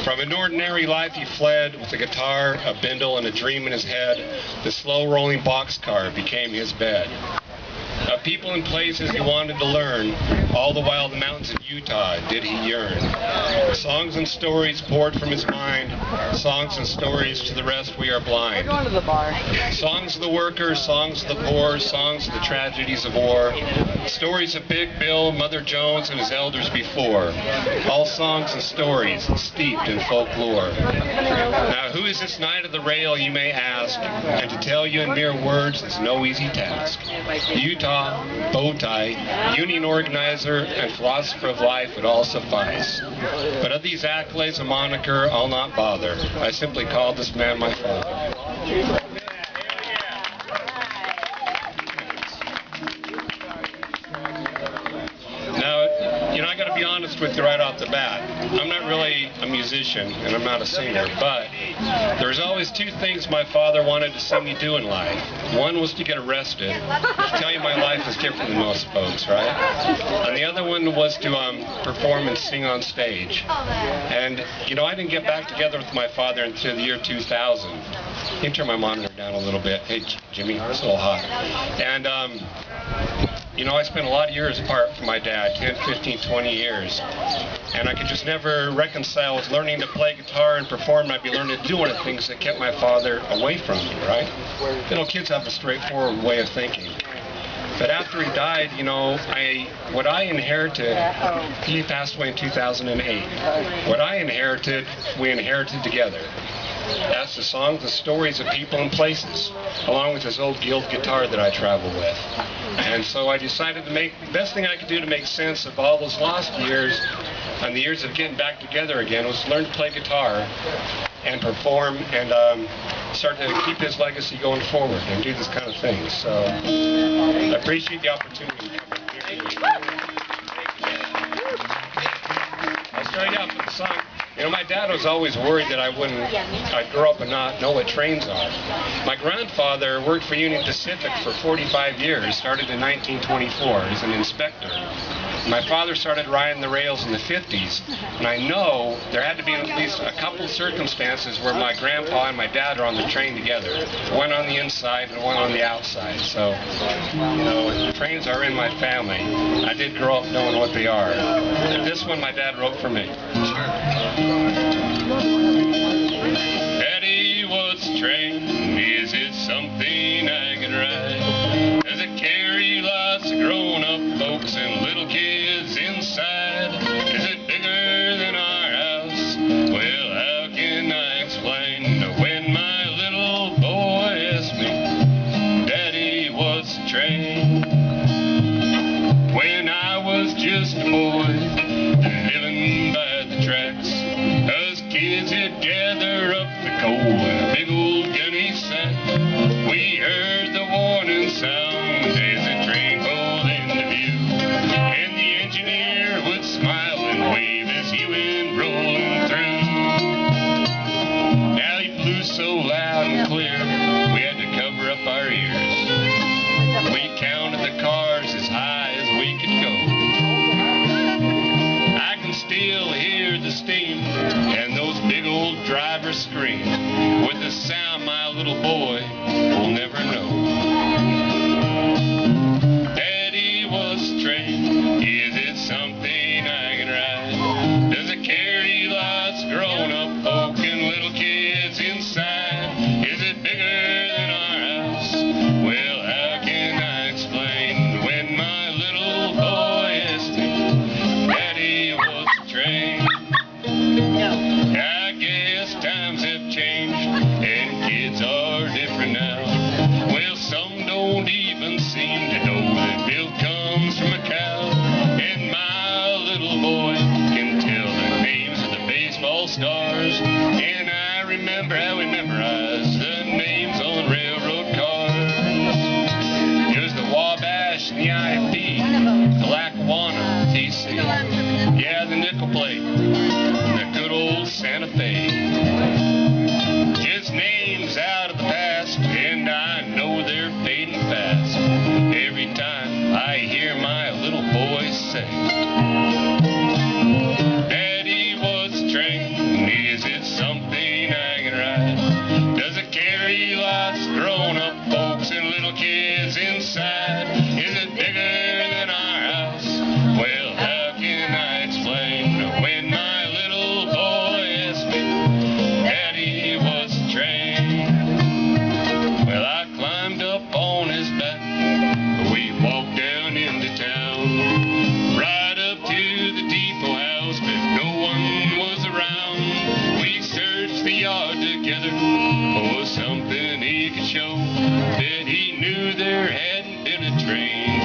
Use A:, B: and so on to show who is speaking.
A: From an ordinary life he fled with a guitar, a bindle, and a dream in his head. The slow-rolling boxcar became his bed. Of people and places he wanted to learn, all the while the mountains of Utah did he yearn. Songs and stories poured from his mind, songs and stories to the rest we are blind.
B: We're going to the bar.
A: Songs of the worker, songs of the poor, songs of the tragedies of war, stories of Big Bill, Mother Jones, and his elders before. All songs and stories steeped in folklore. Now who is this knight of the rail, you may ask, and to tell you in mere words is no easy task. Utah, bow tie, union organizer, and philosopher of life would all suffice. But of these accolades a moniker, I'll not bother. I simply call this man my father. I got to be honest with you right off the bat. I'm not really a musician and I'm not a singer, but there's always two things my father wanted to see me do in life. One was to get arrested. To tell you my life is different than most folks, right? And the other one was to perform and sing on stage. And, you know, I didn't get back together with my father until the year 2000. Can you turn my monitor down a little bit? Hey, Jimmy, it's a little hot. And, you know, I spent a lot of years apart from my dad, 10, 15, 20 years. And I could just never reconcile with learning to play guitar and perform. I'd be learning to do one of the things that kept my father away from me, right? You know, kids have a straightforward way of thinking. But after he died, you know, what I inherited, he passed away in 2008. What I inherited, we inherited together. That's the songs, the stories of people and places, along with this old Guild guitar that I travel with. And so I decided to make, the best thing I could do to make sense of all those lost years and the years of getting back together again was learn to play guitar and perform and start to keep his legacy going forward and do this kind of thing. So I appreciate the opportunity to come here. I'll start out with the song. You know, my dad was always worried that I'd grow up and not know what trains are. My grandfather worked for Union Pacific for 45 years, started in 1924 as an inspector. My father started riding the rails in the 50s, and I know there had to be at least a couple circumstances where my grandpa and my dad are on the train together, one on the inside and one on the outside. So, you know, trains are in my family. I did grow up knowing what they are. And this one my dad wrote for me. Daddy, what's a train? Is it something I can ride? Does it carry lots of grown-up folks and little kids inside? Is it bigger than our house? Well, how can I explain when my little boy asked me, Daddy, what's a train? When I was just a boy, living by the tracks, us kids would gather up the coal in a big old gunny sack. We heard the warning sound as the train pulled into view, and the engineer would smile and wave as he went rolling through. Now he blew so loud and clear, we had to cover up our ears. We counted the cars as high as we could go. I can still hear the steam and those big old drivers scream with a sound my little boy will never know. Daddy, what's a train? Is it something I can ride? Does it carry lots of grown-up folk and little kids inside? Is it bigger than our house? Well, how can I explain when my little boy asked me, Daddy, what's a train? I guess times have changed and kids are different now. Well, some don't even seem to know that milk comes from a cow. And my little boy can tell the names of the baseball stars. And I remember how we memorized the names on railroad cars. There's the Wabash and the IFD, the Lackawanna, TC. Yeah, the nickel plate, and the good old Santa Fe. Just names out of the past, and I know they're fading fast. Every time I hear my little boy say, Daddy, what's a train? Is together was something he could show that he knew there hadn't been a train